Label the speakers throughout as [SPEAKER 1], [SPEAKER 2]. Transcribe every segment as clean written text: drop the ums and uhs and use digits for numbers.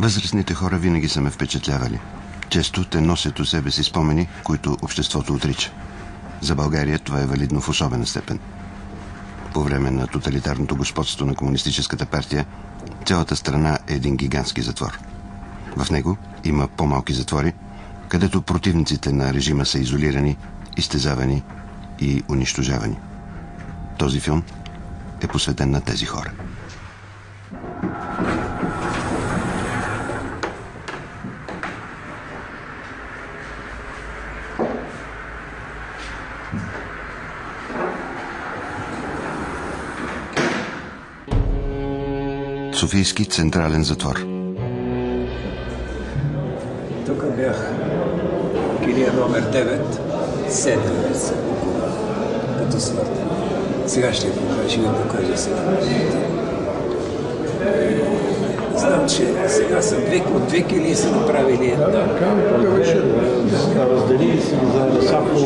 [SPEAKER 1] Възрастните хора винаги са ме впечатлявали. Често те носят у себе си спомени, които обществото отрича. За България това е валидно в особена степен. По време на тоталитарното господство на Комунистическата партия, цялата страна е един гигантски затвор. В него има по-малки затвори, където противниците на режима са изолирани, изтезавани и унищожавани. Този филм е посветен на тези хора. Софийски централен затвор.
[SPEAKER 2] Тук бях килия номер 9, 7 месеца, като смъртен. Сега ще ви покажа сега. Знам, че сега са от две килии са направили една.
[SPEAKER 3] Тук беше разделили се за всяко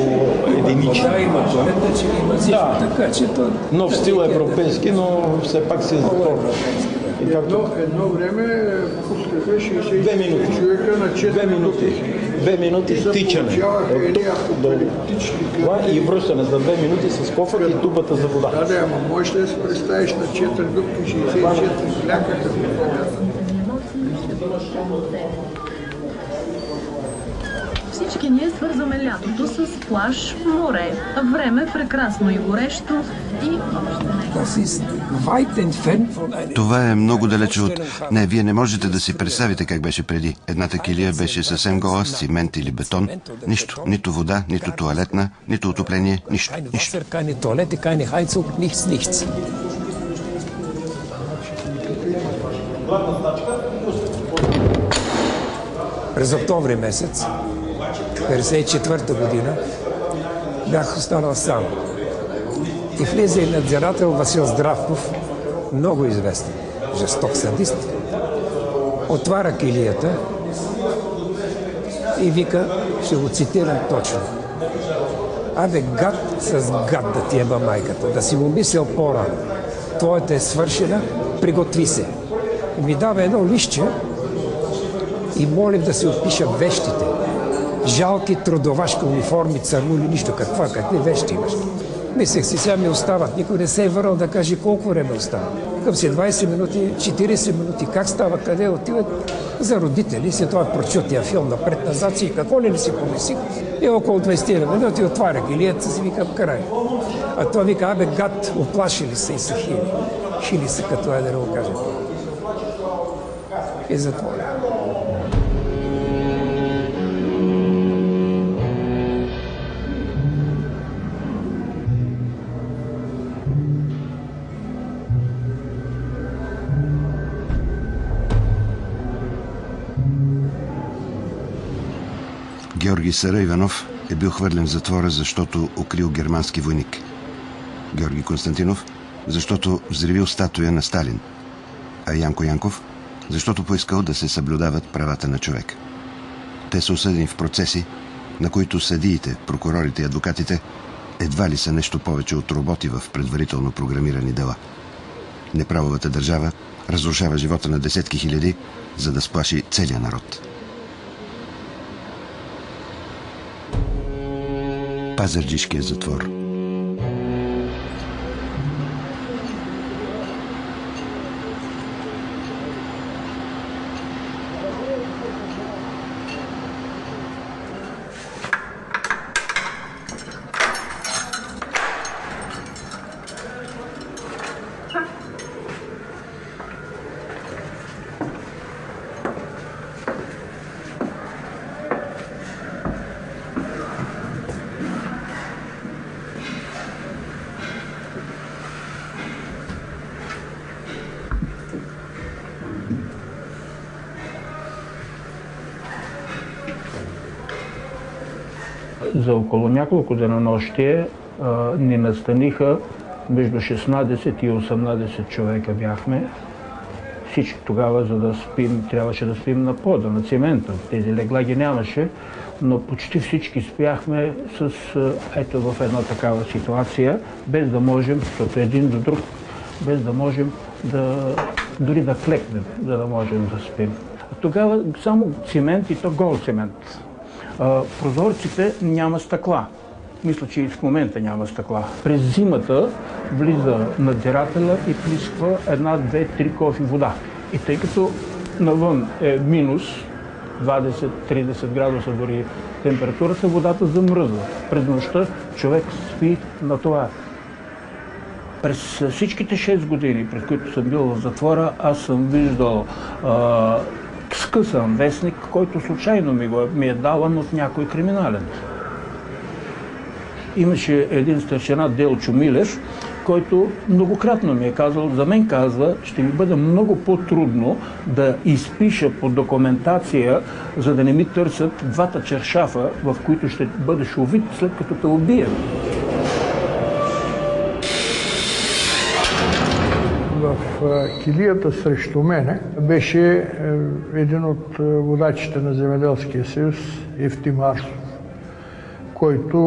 [SPEAKER 3] единични.
[SPEAKER 2] Да, има туалетна, че има всичко, така че то...
[SPEAKER 3] Нов стил европейски, но все пак се затвор.
[SPEAKER 4] Едно време пускаха 60 човека на 4
[SPEAKER 3] минути. 2 минути тичане. И връщане за 2 минути с кофър и тубата за вода.
[SPEAKER 4] Да, ама можеш да се представиш на 4 дупки 64 клякаха.
[SPEAKER 5] Всички ние свързваме лятото с плаж, море, време прекрасно и горещо и още нещо.
[SPEAKER 1] Това е много далече от... Не, вие не можете да си представите как беше преди. Едната килия беше съвсем гола, с цимент или бетон. Нищо. Нито вода, нито туалетна, нито отопление, нищо.
[SPEAKER 2] През октомври месец 1954 година бях останал сам. И влезе и надзирател Васил Здравков, много известен, жесток садист. Отваря килията и вика, ще го цитирам точно: абе, гад с гад да ти еба майката, да си го мислял по-рано. Твоята е свършена, приготви се. И ми дава едно листче и молим да се отпиша вещите. Жалки трудовашки униформи, църмули, нищо. Какви вещи имаш? Мислех си, сега ми остават. Никой не се е върнал да каже колко време остава. Към си 20 минути, 40 минути. Как става? Къде отиват? За родители си. Това прочу тия филм напред-назад си. Какво ли си помислих? И около 20 минути отваря гилията си, викам край. А той вика, абе, гад, оплашили се и са хили. Хили са, като да го кажем. И затворя.
[SPEAKER 1] Георги Сараиванов е бил хвърлен в затвора, защото укрил германски войник. Георги Константинов, защото взривил статуя на Сталин. А Янко Янков, защото поискал да се съблюдават правата на човека. Те са осъдени в процеси, на които съдиите, прокурорите и адвокатите едва ли са нещо повече от роботи в предварително програмирани дела. Неправовата държава разрушава живота на десетки хиляди, за да сплаши целия народ. Пазарджишкия затвор.
[SPEAKER 6] За около няколко денонощия ни настаниха между 16 и 18 човека бяхме. Всички тогава, за да спим, трябваше да спим на пода, на цимента. Тези легла ги нямаше, но почти всички спяхме ето в една такава ситуация, без да можем, защото един до друг, без да можем дори да клекнем, за да можем да спим. Тогава само цимент и то гол цимент. Прозорците няма стъкла. Мисля, че и в момента няма стъкла. През зимата влиза надзирателя и плисква 1, 2, 3 кофи вода. И тъй като навън е минус 20-30 градуса дори температурата, водата замръзва. През нощта човек спи на това. През всичките 6 години, през които съм бил в затвора, аз съм виждал скъсан вестник, който случайно ми е даван от някой криминален. Имаше един старшина Делчо Милев, който многократно ми е казал, за мен казва, ще ми бъде много по-трудно да изпиша по документация, за да не ми търсят двата чершафа, в които ще бъдеш увит, след като те убият.
[SPEAKER 4] В килията срещу мене беше един от водачите на Земеделския съюз, Евтим Арсов, който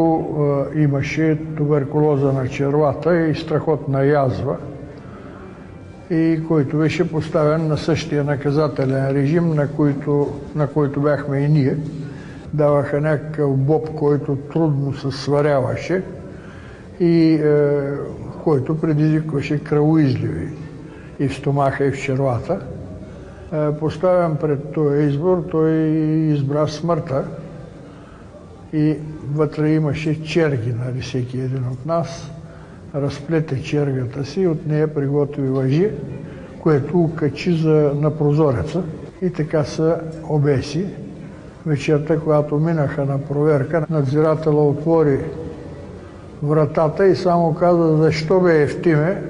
[SPEAKER 4] имаше туберкулоза на червата и страхотна язва, и който беше поставен на същия наказателен режим, на който бяхме и ние. Даваха някакъв боб, който трудно се сваряваше и който предизвикваше кръвоизливи и в стомаха, и в червата. Поставен пред този избор, той избра смъртта и вътре имаше черги, нали, всеки един от нас. Разплете чергата си, от нея приготви въжи, което качи на прозореца и така се обеси. Вечерта, когато минаха на проверка, надзирателя отвори вратата и само каза: защо бе, Евтиме?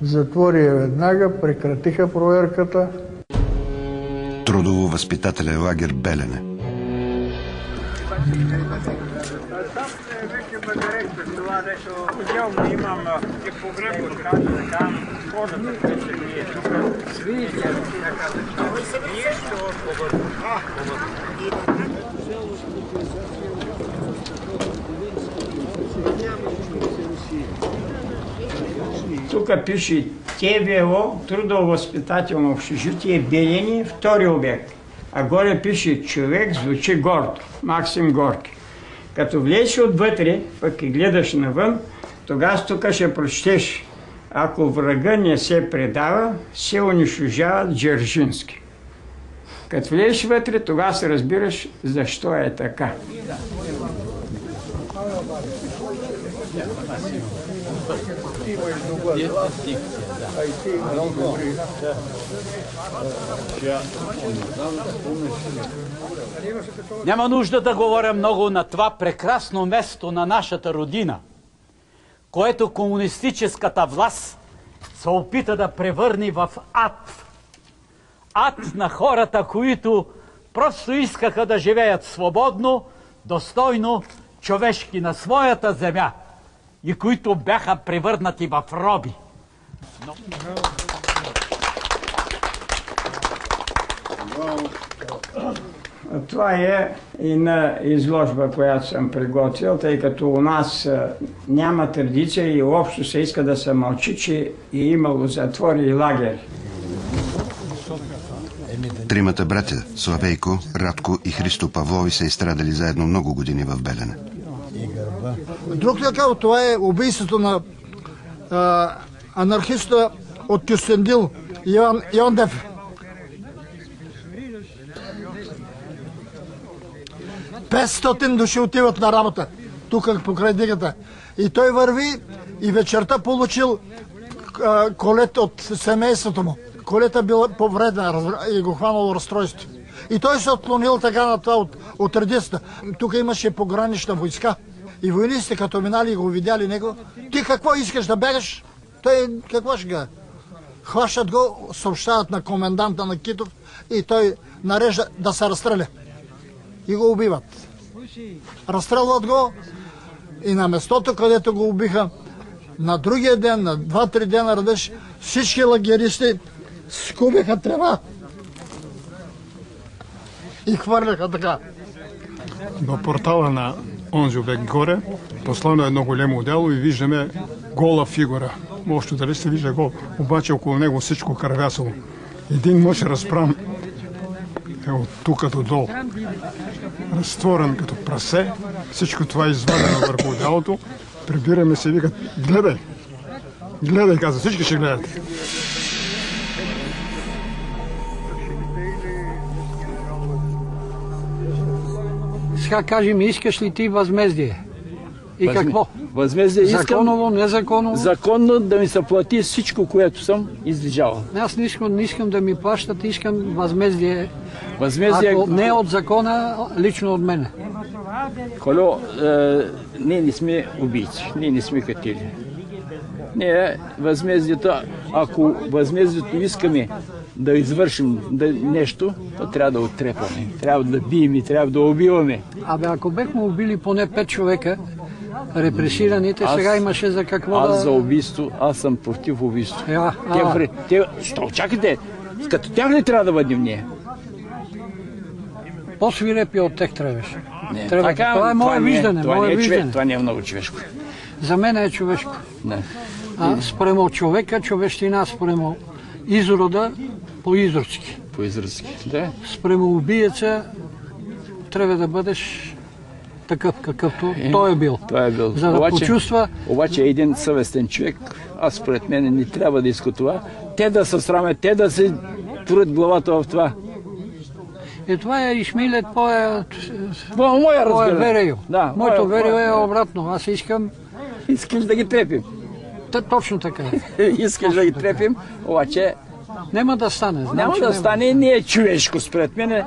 [SPEAKER 4] Затвори я веднага, прекратиха проверката.
[SPEAKER 1] Трудово-възпитателен лагер Белене.
[SPEAKER 7] Тук пише ТВО, трудово-възпитателно общежитие Белене, втори обект. А горе пише човек, звучи гордо, Максим Горки. Като влезеш отвътре, пък и гледаш навън, тогава тук ще прочетеш: ако врага не се предава, се унищожава Дзержински. Като влезеш вътре, тогава се разбираш защо е така.
[SPEAKER 8] Няма нужда да говоря много на това прекрасно место на нашата родина, което комунистическата власт се опита да превърне в ад. Ад на хората, които просто искаха да живеят свободно, достойно, човешки на своята земя и които бяха превърнати в роби.
[SPEAKER 7] Това е една изложба, която съм приготвил, тъй като у нас няма традиция и общо се иска да се мълчи, че е имало затвори и лагери.
[SPEAKER 1] Тримата братя, Славейко, Радко и Христо Павлови, са изстрадали заедно много години в Белене.
[SPEAKER 9] Друг такъв, това е убийството на анархиста от Кюстендил, Йондев. 500 души отиват на работа, тук покрай дигата. И той върви и вечерта получил колет от семейството му. Колета била повредена и го хванало разстройство. И той се отклонил така на това от редицата. Тук имаше погранична войска. И войниците, като минали и го видяли него: ти какво искаш, да бегаш? Той какво ще го? Хващат го, съобщават на коменданта на Китов и той нарежда да се разстреля. И го убиват. Разстрелват го и на местото, където го убиха, на другия ден, на 2-3 дена радеш, всички лагеристи скубиха трева и хвърляха така.
[SPEAKER 10] До портала на онзи обект горе послано едно голямо дело и виждаме гола фигура. Още дали се вижда гол, обаче около него всичко кървясало. Един мъж разпран от тук до долу. Разтворен като прасе, всичко това е извадено върху одеялото. Прибираме се и викат, гледай! Гледай, каза, всички ще гледат.
[SPEAKER 11] Сега кажи ми, искаш ли ти възмездие? И какво?
[SPEAKER 12] Възмездие искам.
[SPEAKER 11] Законово, незаконово?
[SPEAKER 12] Законно да ми се плати всичко, което съм излежавал.
[SPEAKER 11] Аз не искам да ми плащат, искам възмездие.
[SPEAKER 12] Възмездие...
[SPEAKER 11] Ако не от закона, лично от мене.
[SPEAKER 12] Коло, ние не сме убийци, ние не сме катили. Ние възмездието, ако възмездието искаме да извършим нещо, то трябва да оттрепаме, трябва да бием и трябва да убиваме.
[SPEAKER 11] Абе, ако бехме убили поне 5 човека, репресираните, сега имаше за какво
[SPEAKER 12] Аз за убийство, аз съм против убийство. Що, чакайте, като тях ли трябва да бъдем ние?
[SPEAKER 11] По-свирепи от тех трябваше.
[SPEAKER 12] Това
[SPEAKER 11] е мое виждане.
[SPEAKER 12] Това не е много човешко.
[SPEAKER 11] За мен е човешко. Спрямо човека, човещина, спрямо изрода, по-изродски.
[SPEAKER 12] По-изродски, да.
[SPEAKER 11] Спрямо убиеца трябва да бъдеш такъв, какъвто той е бил.
[SPEAKER 12] Той е бил.
[SPEAKER 11] За да почувства...
[SPEAKER 12] Обаче един съвестен човек, аз според мен не трябва да иска това. Те да се срамят, те да се турят главата в това.
[SPEAKER 11] Това е Ишмилет
[SPEAKER 12] моя разбиране.
[SPEAKER 11] Да, моето верио е обратно. Аз искам...
[SPEAKER 12] Искаш да ги трепим.
[SPEAKER 11] Точно така.
[SPEAKER 12] Искаш да ги трепим, обаче...
[SPEAKER 11] Няма да стане.
[SPEAKER 12] Няма да стане, не е човешко според мен.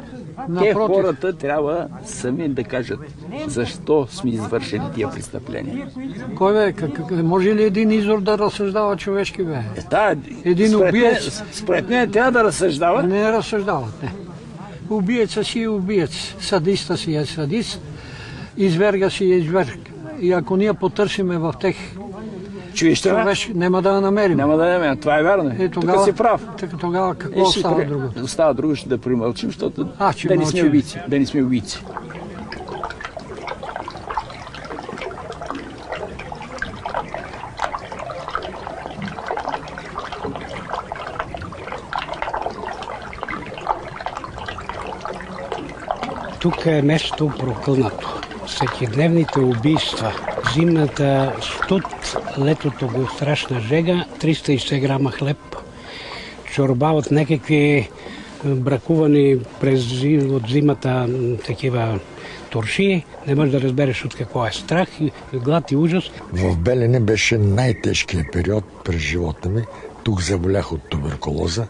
[SPEAKER 12] Те хората трябва сами да кажат защо сме извършили тия престъпления.
[SPEAKER 11] Кой бе? Може ли един изор да разсъждава човешки бе? Един убиец.
[SPEAKER 12] Според мен трябва да разсъждава.
[SPEAKER 11] Не разсъждават, не. Убиеца си е убиец. Садиста си е садист. Изверга си е изверг. И ако ние потърсиме в тех човеш, няма да намерим.
[SPEAKER 12] Няма да намерим, това е вярно.
[SPEAKER 11] Тук
[SPEAKER 12] си прав.
[SPEAKER 11] Тогава какво остава друго?
[SPEAKER 12] Остава друго, ще да примълчим, защото да не сме убийци. Да не сме убийци.
[SPEAKER 13] Тук е нещо прокълнато. Всекидневните убийства, зимната студ, летото го страшна жега, 360 грама хлеб, чорба от някакви бракувани от зимата такива турши. Не можеш да разбереш от какво е страх, глад и ужас.
[SPEAKER 14] В Белене беше най-тежкият период през живота ми. Тук заболях от туберкулоза.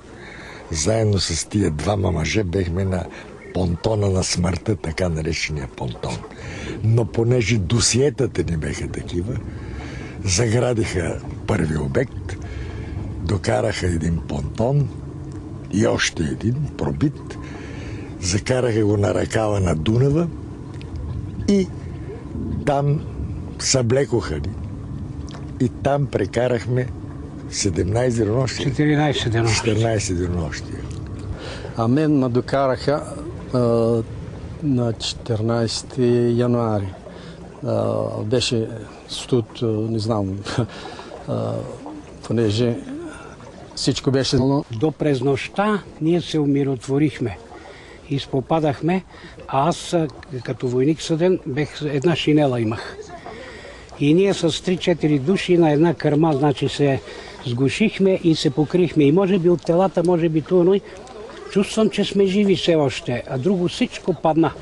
[SPEAKER 14] Заедно с тия двама мъже бехме на понтона на смъртта, така наречения понтон. Но понеже досиетата не беха такива, заградиха първи обект, докараха един понтон и още един пробит, закараха го на ръкава на Дунава и там съблекоха ни. И там прекарахме 17 денонощия. 14 денонощия.
[SPEAKER 15] А мен ме докараха на 14 януари. Беше студ, не знам, понеже всичко беше...
[SPEAKER 13] До през нощта ние се умиротворихме. Изпопадахме, а аз като войник съден една шинела имах. И ние с 3-4 души на една кърма, значи се сгушихме и се покрихме. И може би от телата, може би туно, чувствам, че сме живи все още, а друго всичко падна.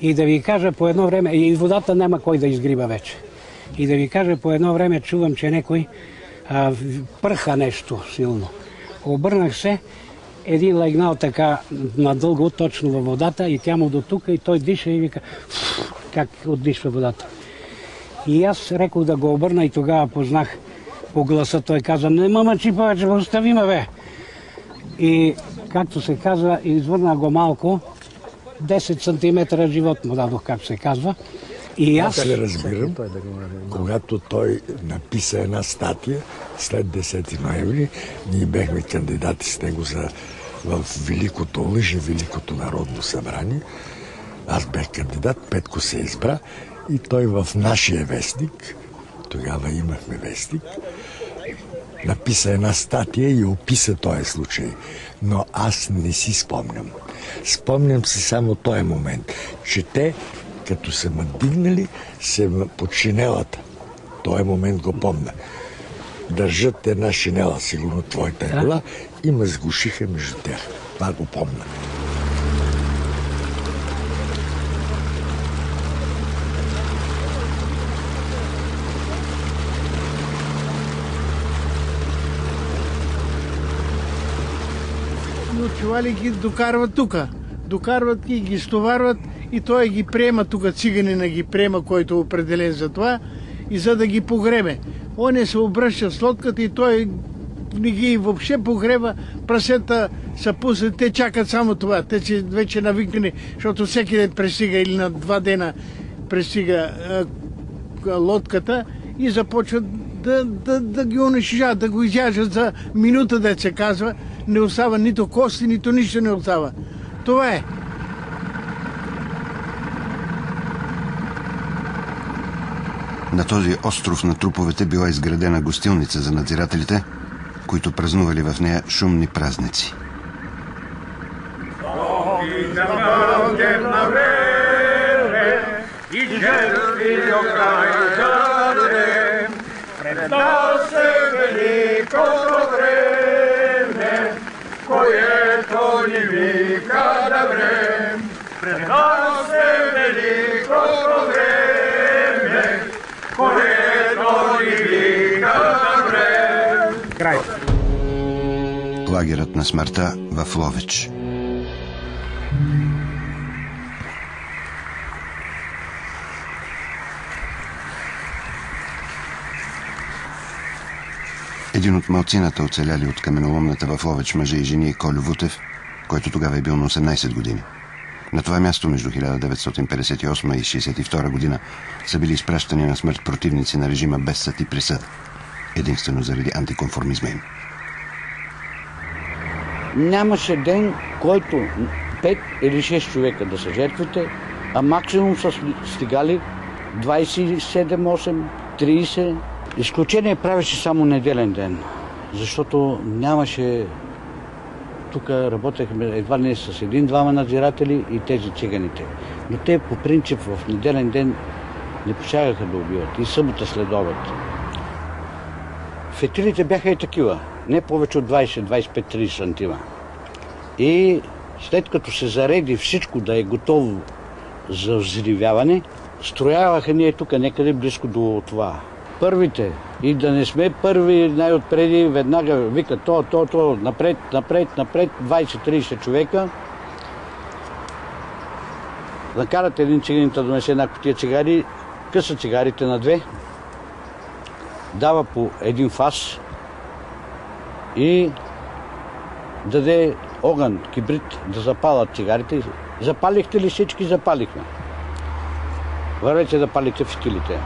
[SPEAKER 13] И да ви кажа по едно време, и водата няма кой да изгриба вече. И да ви кажа по едно време чувам, че някой пръха нещо силно. Обърнах се, един легнал така надълго, точно във водата и тя му до тук и той диша и вика как отдишва водата. И аз рекох да го обърна и тогава познах по гласа, той каза, не мъмъчи повече, остави ме бе. И както се казва, извърна го малко, 10 см живот му дадох, както се казва. И аз
[SPEAKER 14] ли разбирам, когато той написа една статия след 10 ноември, ние бехме кандидати с него в Великото лъже, Великото народно събрание. Аз бех кандидат, Петко се избра и той в нашия вестник, тогава имахме вестник, написа една статия и описа този случай. Но аз не си спомням. Спомням си само този момент, че те, като се ме дигнали, се под шинелата. Този момент го помня. Държат една шинела, сигурно твоята е била, и ме сгушиха между тях. Това го помня.
[SPEAKER 16] Чували ги докарват тук. Докарват ги стоварват и той ги приема тук, циганина ги приема, който е определен за това, и за да ги погреме. Он се обръща с лодката и той не ги въобще погреба, прасета са пуснати, те чакат само това. Те са вече навикнали, защото всеки ден пристига или на 2 дена пристига лодката и започват да ги унищожават, да го изяжат за минута, да се казва. Не остава нито кости, нито нищо не остава. Това е.
[SPEAKER 1] На този остров на труповете била изградена гостилница за надзирателите, които празнували в нея шумни празници.
[SPEAKER 17] Пред нас е великото време, което ни вика да врем. Пред нас е великото време, което ни вика да врем.
[SPEAKER 1] Край. Лагерът на смъртта в Ловеч. Един от малцината, оцеляли от каменоломната в Ловеч мъже и жени, Колю Вутев, който тогава е бил на 18 години. На това място между 1958 и 1962 година са били изпращани на смърт противници на режима без съд и присъда, единствено заради антиконформизма им.
[SPEAKER 18] Нямаше ден, който 5 или 6 човека да са жертвите, а максимум са стигали 27, 8, 30. Изключение правеше само неделен ден, защото нямаше... Тук работехме едва не с 1-2 надзиратели и тези циганите. Но те по принцип в неделен ден не посягаха да убиват и събота следобед. Фетилите бяха и такива, не повече от 20-25-30 сантима. И след като се зареди всичко да е готово за взривяване, строяваха ние тук някъде близко до това. Първите, и да не сме първи най-отпреди, веднага викат то, напред, 20-30 човека. Накарат един циганин да донесе една кутия цигари, къса цигарите на 2, дава по един фас и даде огън, кибрид да запалят цигарите. Запалихте ли всички? Запалихме. Вървете да палите фитилите.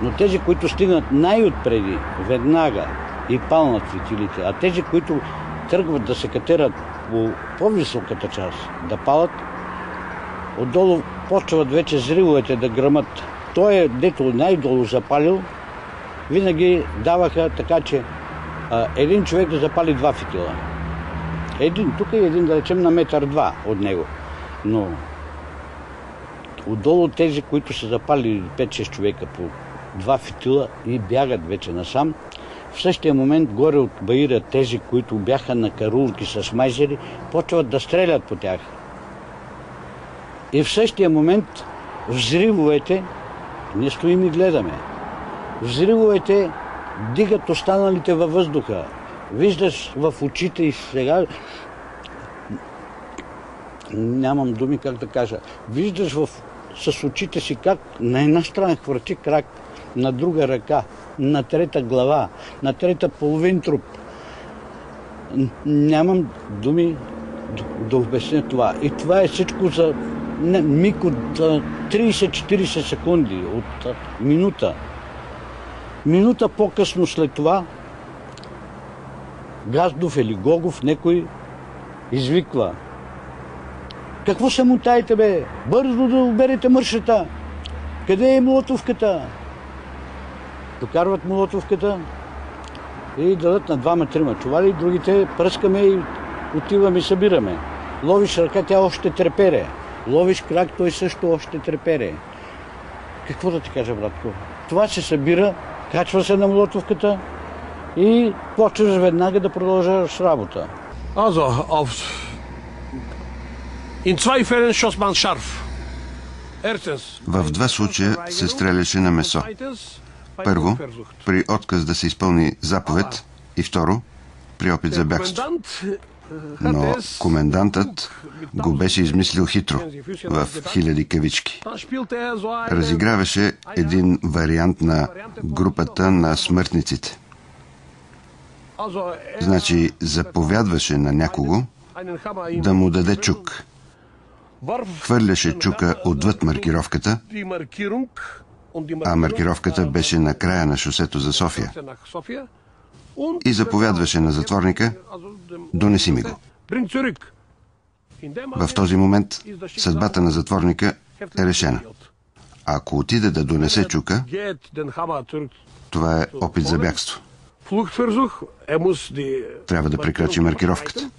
[SPEAKER 18] Но тези, които стигнат най-отпреди, веднага и палнат фитилите, а тези, които тръгват да се катерат по по-високата част, да палят, отдолу почват вече зривовете да гръмат. Той, дето най-долу запалил, винаги даваха така, че един човек да запали 2 фитила. Един тук и един, да речем, на 1,2 метра от него. Но отдолу тези, които са запали 5-6 човека по 2 фитила и бягат вече насам, в същия момент горе от баира тези, които бяха на карулки с майзери, почват да стрелят по тях. И в същия момент взривовете, не стоим и гледаме, взривовете дигат останалите във въздуха. Виждаш в очите и сега, нямам думи как да кажа, виждаш с очите си как на една страна хвърчи крак, на друга ръка, на трета глава, на трета половин труп. Нямам думи да обясня това. И това е всичко за миг от 30-40 секунди, от минута. Минута по-късно след това Газдов или Гогов някой извиква: какво се мутаете, бе? Бързо да оберете мършата! Къде е молотовката? Докарват молотовката и дадат на 2-3 чували, другите пръскаме и отиваме и събираме. Ловиш ръка, тя още трепере. Ловиш крак, той също още трепере. Какво да ти кажа, братко? Това се събира, качва се на молотовката и почваш веднага да продължаваш работа.
[SPEAKER 19] In zwei Fällen schoss man scharf.
[SPEAKER 1] В два случая се стреляше на месо. Първо, при отказ да се изпълни заповед и второ, при опит за бягство. Но комендантът го беше измислил хитро, в хиляди кавички. Разиграваше един вариант на групата на смъртниците. Значи заповядваше на някого да му даде чук. Хвърляше чука отвъд маркировката, а маркировката беше на края на шосето за София. И заповядваше на затворника: донеси ми го. В този момент съдбата на затворника е решена. Ако отиде да донесе чука, това е опит за бягство. Трябва да прекрачи маркировката.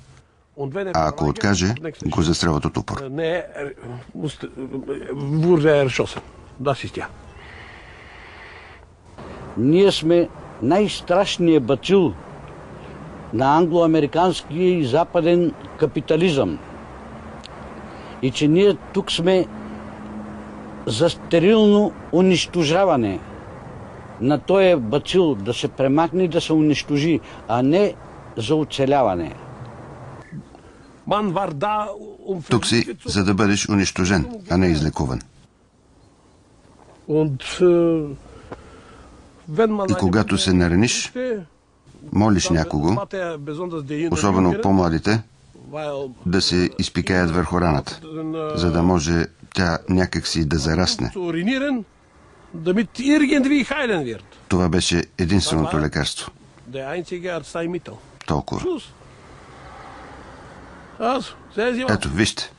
[SPEAKER 1] А ако откаже, го застрелват от упор.
[SPEAKER 18] Ние сме най-страшният бацил на англо-американския и западен капитализъм. И че ние тук сме за стерилно унищожаване на този бацил, да се премахне и да се унищожи, а не за оцеляване.
[SPEAKER 1] Тук си, за да бъдеш унищожен, а не излекуван. И когато се нараниш, молиш някого, особено по-младите, да се изпикаят върху раната, за да може тя някакси да зарасне. Това беше единственото лекарство. Толкова. Ето, вижте.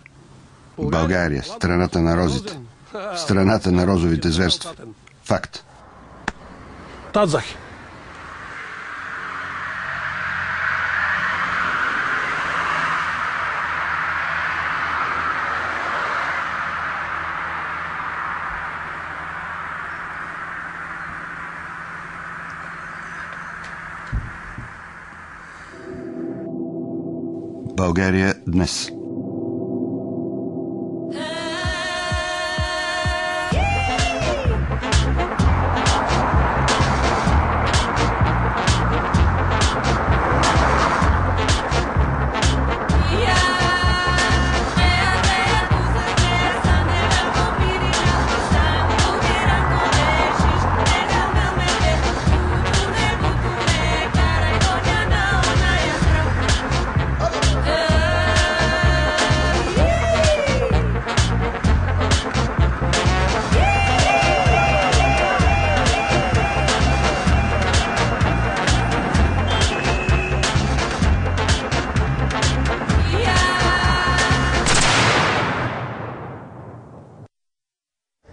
[SPEAKER 1] България, страната на розите. Страната на розовите зверства. Факт.
[SPEAKER 19] Татзах.
[SPEAKER 1] България днес.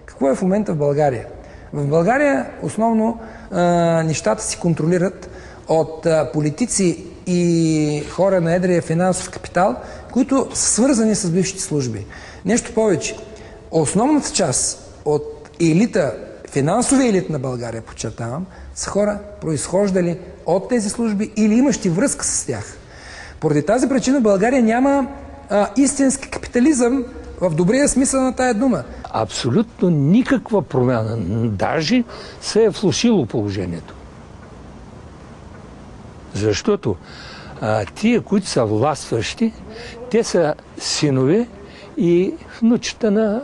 [SPEAKER 2] Какво е в момента в България? В България основно нещата си контролират от политици и хора на едрия финансов капитал, които са свързани с бившите служби. Нещо повече. Основната част от елита, финансовия елит на България, подчертавам, са хора, произхождали от тези служби или имащи връзка с тях. Поради тази причина в България няма истински капитализъм в добрия смисъл на тая дума.
[SPEAKER 11] Абсолютно никаква промяна. Даже се е влошило положението. Защото тия, които са властващи, те са синове и внучета на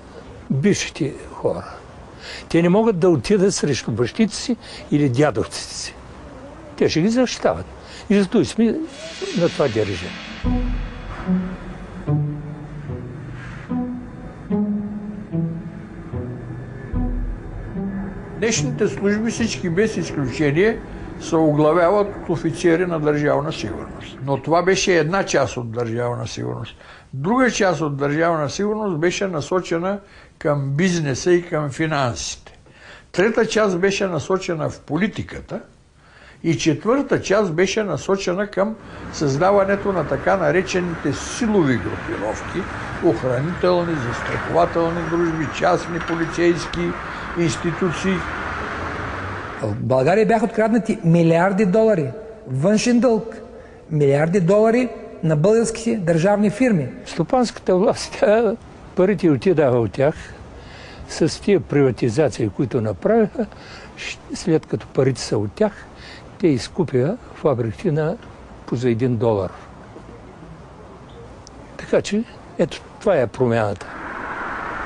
[SPEAKER 11] бившите хора. Те не могат да отидат срещу бащите си или дядовците си. Те ще ги защитават. И зато и сме на това държим.
[SPEAKER 4] Днешните служби, всички без изключение, се оглавяват от офицери на Държавна сигурност. Но това беше една част от Държавна сигурност. Друга част от Държавна сигурност беше насочена към бизнеса и към финансите. Трета част беше насочена в политиката И четвърта част беше насочена към създаването на така наречените силови групировки, охранителни, застрахователни дружби, частни полицейски институции.
[SPEAKER 20] В България бяха откраднати милиарди долари външен дълг, милиарди долари на българските държавни фирми.
[SPEAKER 11] Стопанската власт, парите отидаха от тях с тия приватизации, които направиха. След като парите са от тях, те изкупиха фабриките за $1. Така че, ето, това е промяната.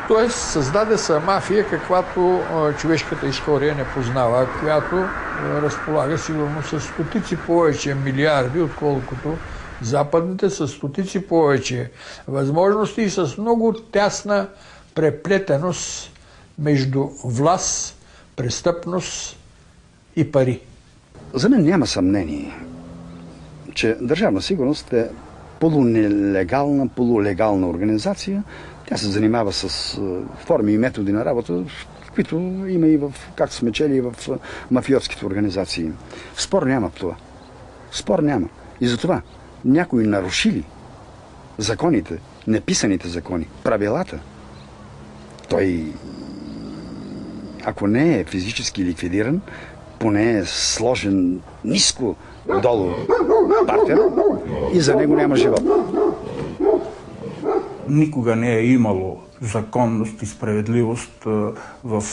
[SPEAKER 4] Тоест, създаде се мафия, каквато човешката история не познава, която разполага сигурно с стотици повече милиарди, отколкото западните, с стотици повече възможности и с много тясна преплетеност между власт, престъпност и пари.
[SPEAKER 21] За мен няма съмнение, че Държавна сигурност е полунелегална, полулегална организация. Тя се занимава с форми и методи на работа, които има и в, както сме чели, и в мафиотските организации. Спор няма в това. Спор няма. И затова някои нарушили законите, неписаните закони, правилата, той, ако не е физически ликвидиран, поне е сложен ниско долу партер и за него няма живот.
[SPEAKER 6] Никога не е имало законност и справедливост в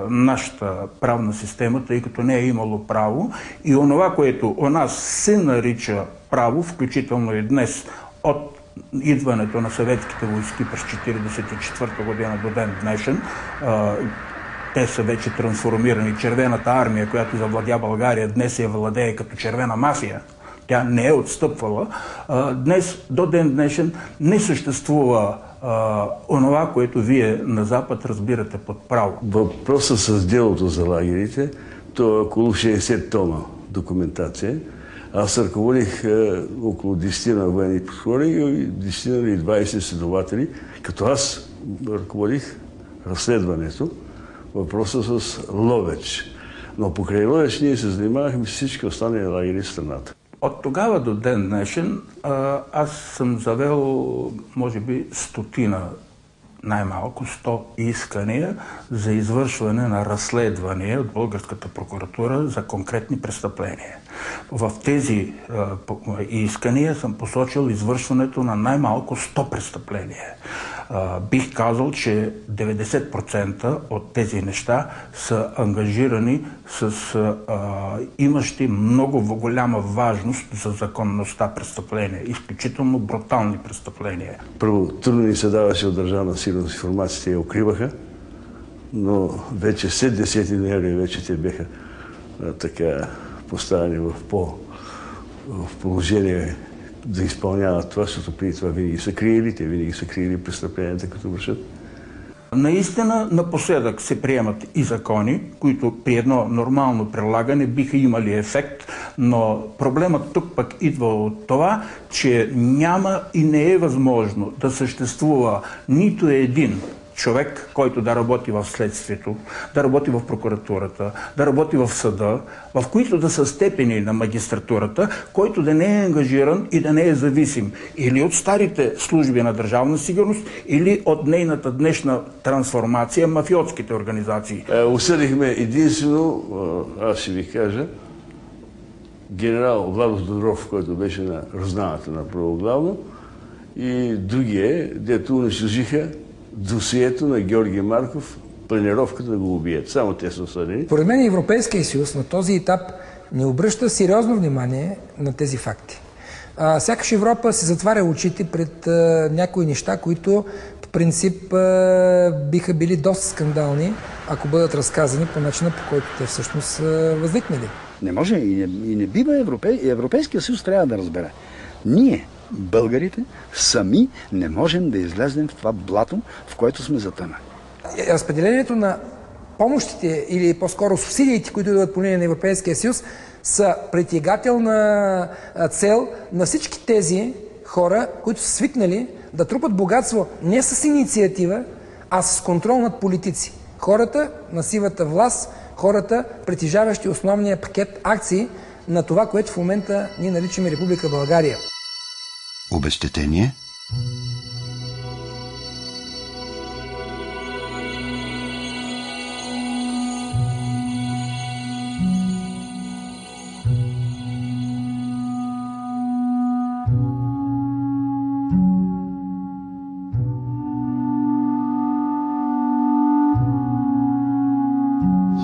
[SPEAKER 6] нашата правна система, тъй като не е имало право. И онова, което у нас се нарича право, включително и днес, от идването на съветските войски през 1944 година до ден днешен, те са вече трансформирани. Червената армия, която завладя България, днес я владее като червена мафия. Тя не е отстъпвала. Днес, до ден днешен, не съществува онова, което вие на Запад разбирате под право.
[SPEAKER 22] Въпросът с делото за лагерите, то е около 60 тома документация. Аз ръководих около 10 на военни прокурори и 10 или 20 следователи, като аз ръководих разследването. Въпросът с Ловеч. Но покрай Ловеч ние се занимавахме с всички останали лагери в страната.
[SPEAKER 6] От тогава до ден днешен аз съм завел, може би, 100, най-малко 100 искания за извършване на разследвания от българската прокуратура за конкретни престъпления. В тези искания съм посочил извършването на най-малко 100 престъпления. Бих казал, че 90% от тези неща са ангажирани с имащи много голяма важност за законността престъпления, изключително брутални престъпления.
[SPEAKER 22] Първо, трудно ни се даваше от Държавна сигурност информацията я укриваха, но вече след 10 ноември вече те бяха така поставени в положение да изпълняват това, защото преди това винаги са криели, те винаги са криели престъпленията, като вършат.
[SPEAKER 6] Наистина, напоследък се приемат и закони, които при едно нормално прилагане биха имали ефект, но проблемът тук пък идва от това, че няма и не е възможно да съществува нито един човек, който да работи в следствието, да работи в прокуратурата, да работи в съда, в които да са степени на магистратурата, който да не е ангажиран и да не е зависим или от старите служби на Държавна сигурност, или от нейната днешна трансформация, мафиотските организации.
[SPEAKER 22] Осъдихме единствено, аз ще ви кажа, генерал Владо Тодоров, който беше на разузнаването на Правоглавно, и другия, дето унищожиха досието на Георги Марков, планировката да го убият. Само те са осъдени.
[SPEAKER 20] Поред мен Европейския съюз на този етап не обръща сериозно внимание на тези факти. Сякаш Европа се затваря очите пред някои неща, които по принцип биха били доста скандални, ако бъдат разказани по начина, по който те всъщност са възникнали.
[SPEAKER 21] Не може и не бива Европейския съюз трябва да разбере. Ние, българите, сами не можем да излезнем в това блато, в което сме затънали.
[SPEAKER 20] Разпределението на помощите или по-скоро субсидиите, които идват по линия на Европейския съюз, са притегателна цел на всички тези хора, които са свикнали да трупат богатство не с инициатива, а с контрол над политици. Хората на сивата власт, хората, притежаващи основния пакет акции на това, което в момента ние наричаме Република България.
[SPEAKER 1] Обезщетение?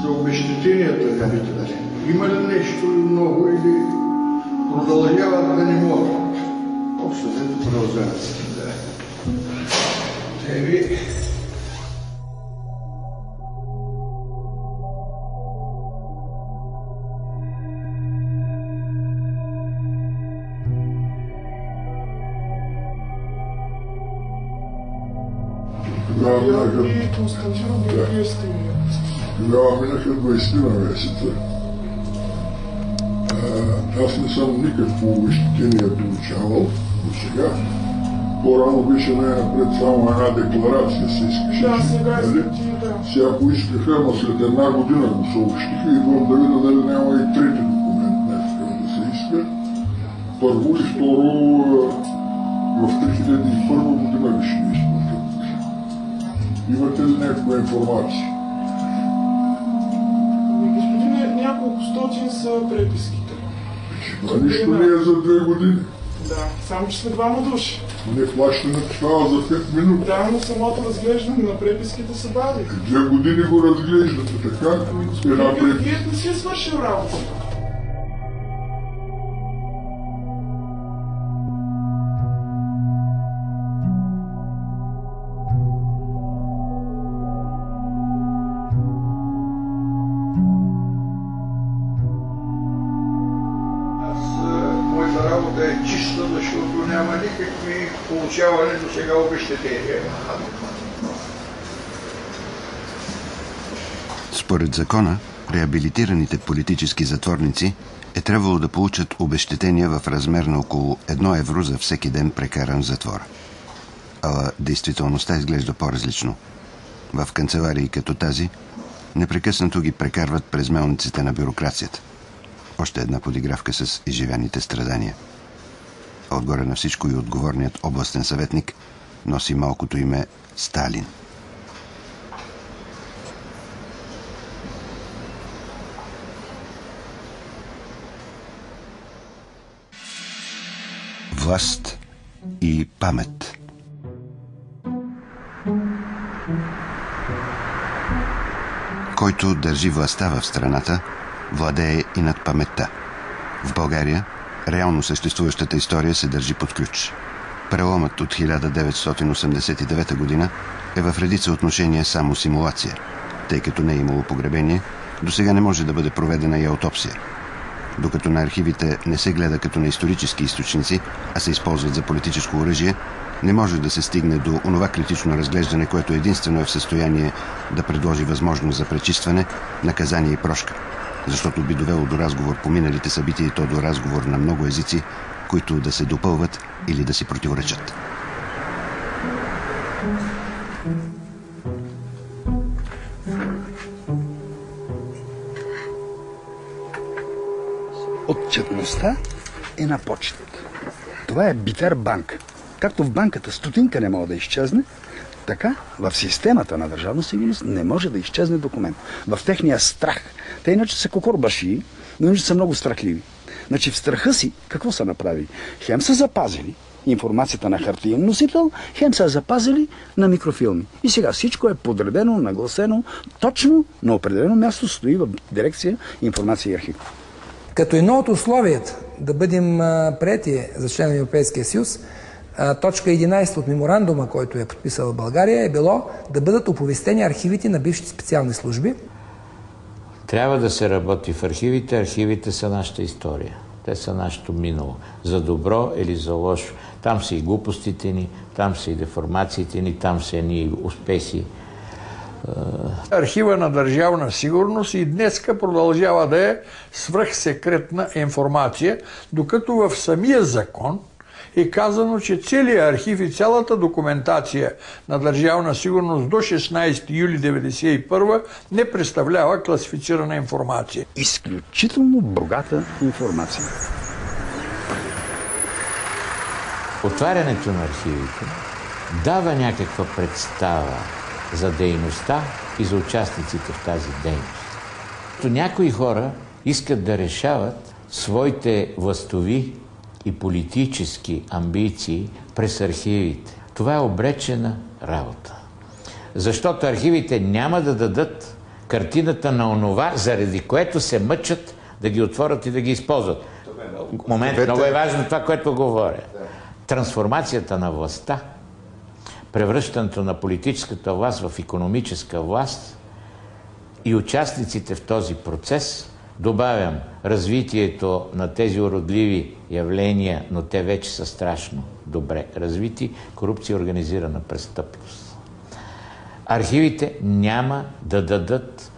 [SPEAKER 4] За обезщетенията, кажете, има ли нещо много или продължават да не могат? Общо взето продължават. Теви.
[SPEAKER 3] Тогава минаха 20 месеца. Аз не съм никакво обезщетение получавал до сега. По-рано беше най-напред само една декларация се искаше.
[SPEAKER 5] Да, сега
[SPEAKER 3] Сега поискаха, но след една година го съобщиха и идвам да видя дали няма и трети документ днес да се иска. Първо и второ в 2001 година беше не изплатят. Имате ли някаква информация?
[SPEAKER 5] Господине, няколко стотин са преписките.
[SPEAKER 3] Това нищо не е за 2 години.
[SPEAKER 5] Да, само че сме двама души.
[SPEAKER 3] Не плащането става за 5 минути.
[SPEAKER 5] Да, но самото разглеждане на преписките се бави.
[SPEAKER 3] 2 години го разглеждате, така?
[SPEAKER 5] Господин Георгиев не си е свършил работа.
[SPEAKER 3] Защото няма никакви получаване до сега обезщетения.
[SPEAKER 1] Според закона, реабилитираните политически затворници е трябвало да получат обезщетения в размер на около 1 евро за всеки ден прекаран в затвора. А действителността изглежда по-различно. В канцеларии като тази непрекъснато ги прекарват през мелниците на бюрокрацията. Още една подигравка с изживяните страдания. А отгоре на всичко и отговорният областен съветник носи малкото име Сталин. Власт и памет. Който държи властта в страната, владее и над паметта. В България реално съществуващата история се държи под ключ. Преломът от 1989 година е в редица отношения само симулация, тъй като не е имало погребение, до сега не може да бъде проведена и аутопсия. Докато на архивите не се гледа като на исторически източници, а се използват за политическо оръжие, не може да се стигне до онова критично разглеждане, което единствено е в състояние да предложи възможност за пречистване, наказание и прошка, защото би довело до разговор по миналите събития и то до разговор на много езици, които да се допълват или да си противоречат.
[SPEAKER 21] Отчетността е на почтата. Това е Битер-банк. Както в банката стотинка не може да изчезне, така в системата на държавна сигурност не може да изчезне документ. В техния страх. Те иначе са кокорбаши, но иначе са много страхливи. Значи в страха си какво са направили? Хем са запазили информацията на хартиен носител, хем са запазили на микрофилми. И сега всичко е подредено, нагласено, точно на определено място стои в дирекция информация и архив.
[SPEAKER 20] Като едно от условията да бъдем приети за член на Европейския съюз, точка 11 от меморандума, който е подписала България, е било да бъдат оповестени архивите на бившите специални служби.
[SPEAKER 23] Трябва да се работи в архивите. Архивите са нашата история. Те са нашето минало. За добро или за лошо. Там са и глупостите ни, там са и деформациите ни, там са и успехи.
[SPEAKER 4] Архива на Държавна сигурност и днеска продължава да е свръхсекретна информация, докато в самия закон е казано, че целият архив и цялата документация на Държавна сигурност до 16 юли 1991 не представлява класифицирана информация.
[SPEAKER 21] Изключително богата информация.
[SPEAKER 23] Отварянето на архивите дава някаква представа за дейността и за участниците в тази дейност. Някои хора искат да решават своите властови и политически амбиции през архивите. Това е обречена работа. Защото архивите няма да дадат картината на онова, заради което се мъчат да ги отворят и да ги използват. Момент, много е важно това, което говоря. Трансформацията на властта, превръщането на политическата власт в икономическа власт и участниците в този процес, добавям развитието на тези уродливи явления, но те вече са страшно добре развити, корупция и организирана престъпност. Архивите няма да дадат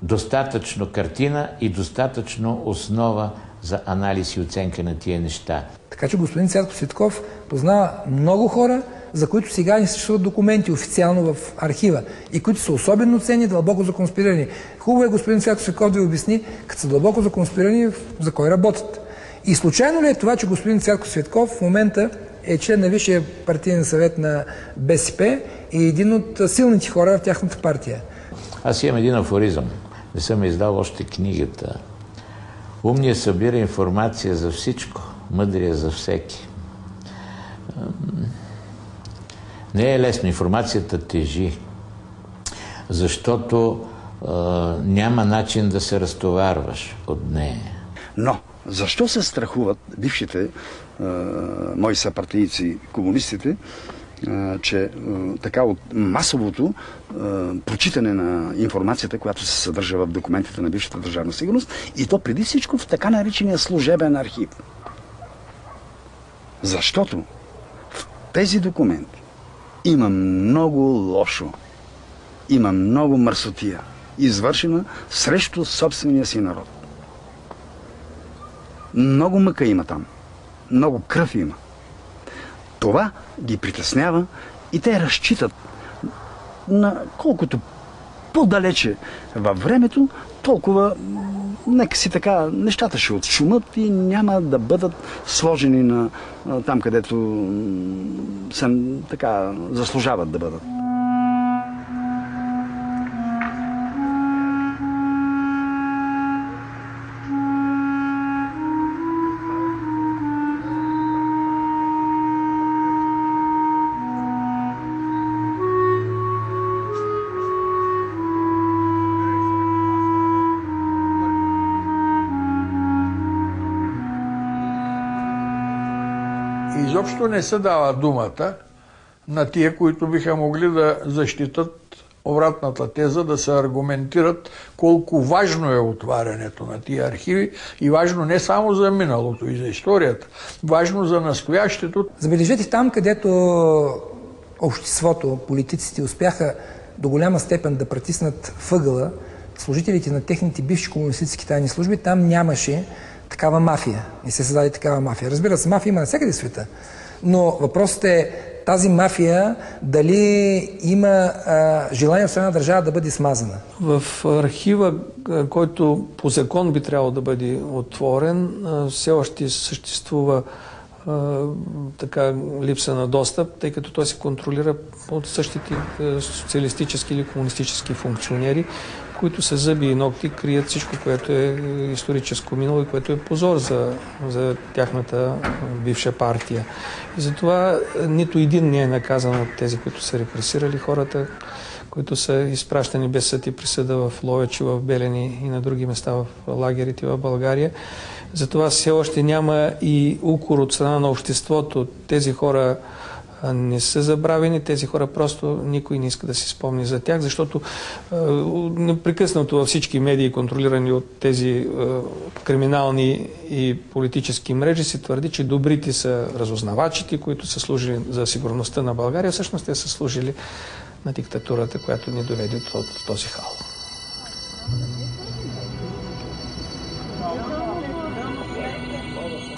[SPEAKER 23] достатъчно картина и достатъчно основа за анализ и оценка на тия неща.
[SPEAKER 20] Така че господин Цвятко Цветков познава много хора, за които сега не съществуват документи официално в архива и които са особено ценни, дълбоко законспирирани. Хубаво е господин Цвятко Цветков да ви обясни, като са дълбоко законспирирани, за кой работят. И случайно ли е това, че господин Цвятко Цветков в момента е член на Висшия партиен съвет на БСП и един от силните хора в тяхната партия?
[SPEAKER 23] Аз имам един афоризъм. Не съм издал още книгата. Умният събира информация за всичко, мъдрия за всеки. Не е лесно. Информацията тежи, защото няма начин да се разтоварваш от нея.
[SPEAKER 21] Но защо се страхуват бившите мои съпартийци, комунистите, че така от масовото прочитане на информацията, която се съдържа в документите на бившата Държавна сигурност, и то преди всичко в така наречения служебен архив. Защото в тези документи има много лошо, има много мърсотия, извършена срещу собствения си народ. Много мъка има там, много кръв има. Това ги притеснява и те разчитат на колкото по-далече във времето, толкова нека си така нещата ще отшумат и няма да бъдат сложени на там, където така заслужават да бъдат.
[SPEAKER 4] Изобщо не се дава думата на тия, които биха могли да защитат обратната теза, да се аргументират колко важно е отварянето на тия архиви и важно не само за миналото и за историята, важно за настоящето.
[SPEAKER 20] Забележете, там, където обществото, политиците успяха до голяма степен да притиснат въгъла служителите на техните бивши комунистически тайни служби, там нямаше такава мафия. Не се създаде такава мафия. Разбира се, мафия има навсякъде в света. Но въпросът е тази мафия дали има желание от страна на държава да бъде смазана.
[SPEAKER 11] В архива, който по закон би трябвало да бъде отворен, все още съществува така липса на достъп, тъй като той се контролира от същите социалистически или комунистически функционери, които са зъби и ногти крият всичко, което е историческо минало и което е позор за тяхната бивша партия. И затова нито един не е наказан от тези, които са репресирали хората, които са изпращани без съд и присъда в Ловеч, в Белени и на други места в лагерите в България. Затова все още няма и укор от страна на обществото. Тези хора не са забравени, тези хора просто никой не иска да си спомни за тях, защото непрекъснато във всички медии, контролирани от тези криминални и политически мрежи, се твърди, че добрите са разузнавачите, които са служили за сигурността на България. Всъщност те са служили на диктатурата, която ни доведе от този хал.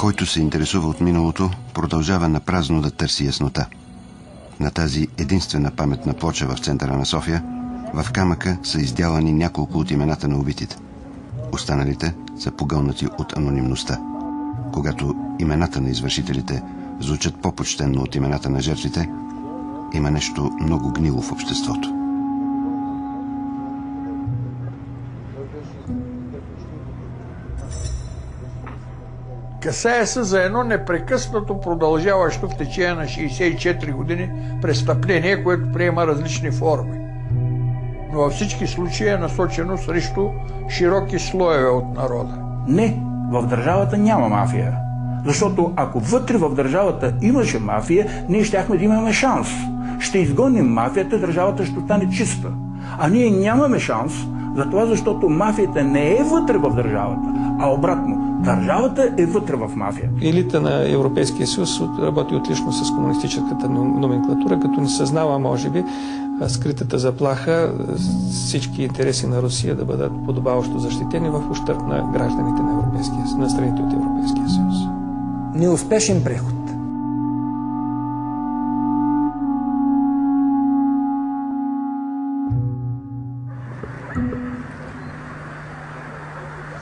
[SPEAKER 1] Който се интересува от миналото, продължава напразно да търси яснота. На тази единствена паметна плоча в центъра на София, в камъка са издялани няколко от имената на убитите. Останалите са погълнати от анонимността. Когато имената на извършителите звучат по-почтенно от имената на жертвите, има нещо много гнило в обществото.
[SPEAKER 4] Касае се за едно непрекъснато продължаващо в течение на 64 години престъпление, което приема различни форми. Но във всички случаи е насочено срещу широки слоеве от народа.
[SPEAKER 7] Не, в държавата няма мафия. Защото ако вътре в държавата имаше мафия, ние щяхме да имаме шанс. Ще изгоним мафията, държавата ще стане чиста. А ние нямаме шанс, затова защото мафията не е вътре в държавата, а обратно. Държавата е вътре в мафия.
[SPEAKER 8] Елита на Европейския съюз работи отлично с комунистическата номенклатура, като не съзнава, може би, скритата заплаха всички интереси на Русия да бъдат подобаващо защитени в ущърб на гражданите на Европейския съюз, на страните от Европейския съюз.
[SPEAKER 20] Неуспешен преход.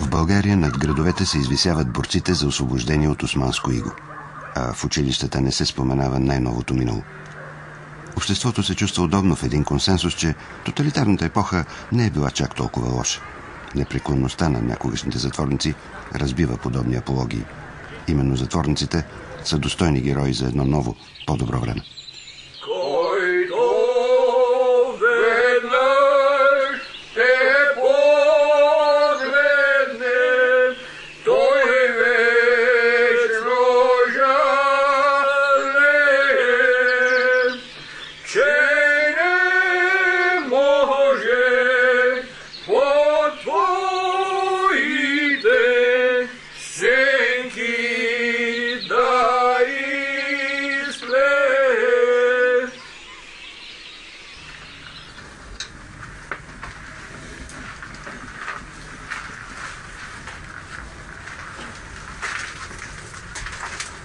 [SPEAKER 1] В България над градовете се извисяват борците за освобождение от османско иго, а в училищата не се споменава най-новото минало. Обществото се чувства удобно в един консенсус, че тоталитарната епоха не е била чак толкова лоша. Непреклонността на някогашните затворници разбива подобни апологии. Именно затворниците са достойни герои за едно ново, по-добро време.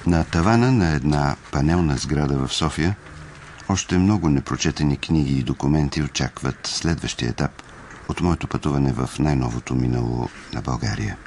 [SPEAKER 1] На тавана на една панелна сграда в София още много непрочетени книги и документи очакват следващия етап от моето пътуване в най-новото минало на България.